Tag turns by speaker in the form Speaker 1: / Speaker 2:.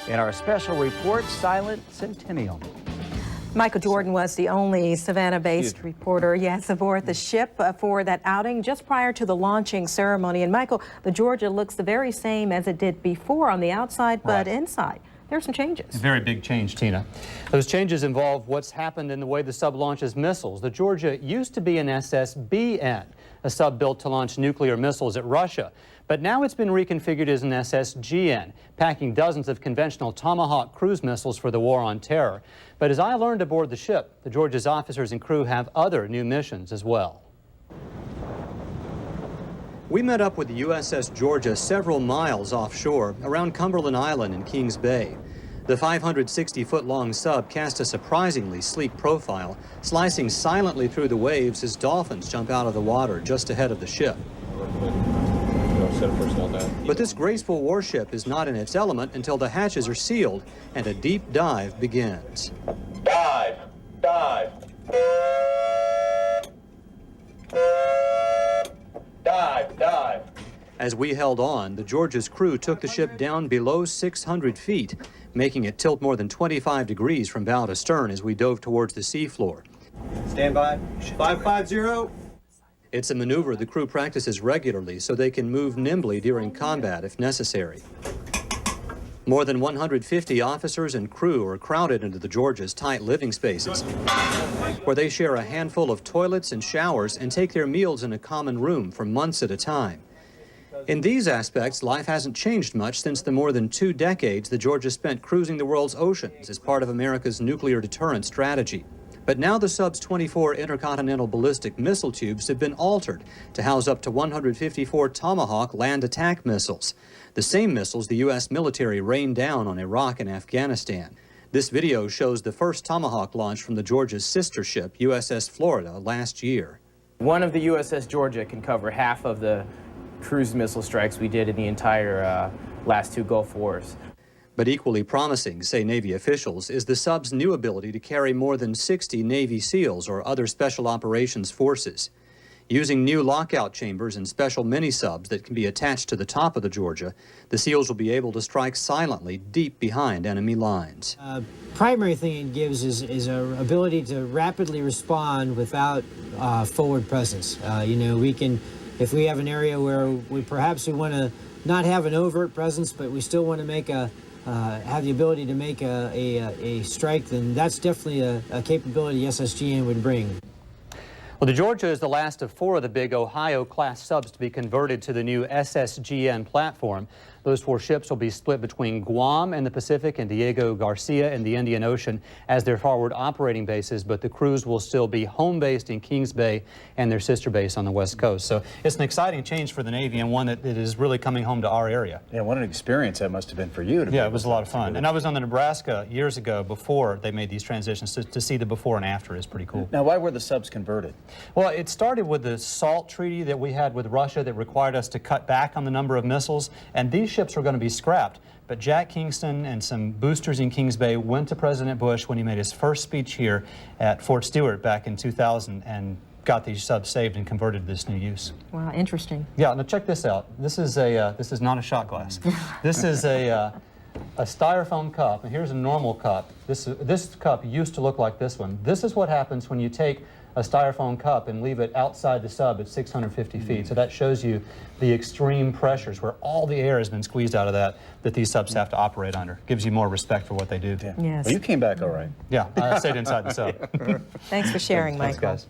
Speaker 1: In our special report, Silent Centennial.
Speaker 2: Michael Jordan was the only Savannah-based reporter, aboard the ship for that outing just prior to the launching ceremony. And Michael, the Georgia looks the very same as it did before on the outside, but inside, there's some changes.
Speaker 3: A very big change, Tina. Those changes involve what's happened in the way the sub launches missiles. The Georgia used to be an SSBN, a sub built to launch nuclear missiles at Russia. But now it's been reconfigured as an SSGN, packing dozens of conventional Tomahawk cruise missiles for the war on terror. But as I learned aboard the ship, the Georgia's officers and crew have other new missions as well. We met up with the USS Georgia several miles offshore, around Cumberland Island in Kings Bay. The 560-foot-long sub cast a surprisingly sleek profile, slicing silently through the waves as dolphins jump out of the water just ahead of the ship. But this graceful warship is not in its element until the hatches are sealed and a deep dive begins.
Speaker 4: Dive! Dive! Dive! Dive!
Speaker 3: As we held on, the Georgia's crew took the ship down below 600 feet, making it tilt more than 25 degrees from bow to stern as we dove towards the seafloor.
Speaker 5: Stand by. 550.
Speaker 3: It's a maneuver the crew practices regularly so they can move nimbly during combat if necessary. More than 150 officers and crew are crowded into the Georgia's tight living spaces, where they share a handful of toilets and showers and take their meals in a common room for months at a time. In these aspects, life hasn't changed much since the more than 2 decades the Georgia spent cruising the world's oceans as part of America's nuclear deterrent strategy. But now the sub's 24 intercontinental ballistic missile tubes have been altered to house up to 154 Tomahawk land attack missiles, the same missiles the U.S. military rained down on Iraq and Afghanistan. This video shows the first Tomahawk launch from the Georgia's sister ship, USS Florida, last year.
Speaker 6: One of the USS Georgia can cover half of the cruise missile strikes we did in the entire last 2 Gulf Wars.
Speaker 3: But equally promising, say Navy officials, is the sub's new ability to carry more than 60 Navy SEALs or other special operations forces. Using new lockout chambers and special mini-subs that can be attached to the top of the Georgia, the SEALs will be able to strike silently deep behind enemy lines.
Speaker 7: Primary thing it gives is an ability to rapidly respond without forward presence. We can, if we have an area where we want to not have an overt presence, but we still want to make have the ability to make a strike, then that's definitely a capability SSGN would bring.
Speaker 3: Well, the Georgia is the last of 4 of the big Ohio-class subs to be converted to the new SSGN platform. Those 4 ships will be split between Guam and the Pacific and Diego Garcia in the Indian Ocean as their forward operating bases, but the crews will still be home-based in Kings Bay and their sister base on the West Coast. So it's an exciting change for the Navy and one that is really coming home to our area.
Speaker 5: Yeah, what an experience that must have been for you.
Speaker 3: Yeah, it was a lot of fun. And I was on the Nebraska years ago before they made these transitions. To see the before and after is pretty cool.
Speaker 5: Now, why were the subs converted?
Speaker 3: Well, it started with the SALT treaty that we had with Russia that required us to cut back on the number of missiles, and these ships were going to be scrapped. But Jack Kingston and some boosters in Kings Bay went to President Bush when he made his first speech here at Fort Stewart back in 2000 and got these subs saved and converted to this new use.
Speaker 2: Wow, interesting.
Speaker 3: Yeah, now check this out. This is not a shot glass. This is a styrofoam cup, and here's a normal cup. This cup used to look like this one. This is what happens when you take a styrofoam cup and leave it outside the sub at 650 feet. So that shows you the extreme pressures where all the air has been squeezed out of that these subs have to operate under. Gives you more respect for what they do.
Speaker 5: Yeah.
Speaker 2: Yes.
Speaker 5: Well, you came back all right.
Speaker 3: Yeah, I stayed inside the sub.
Speaker 2: Thanks for sharing, Michael.
Speaker 3: Thanks, guys.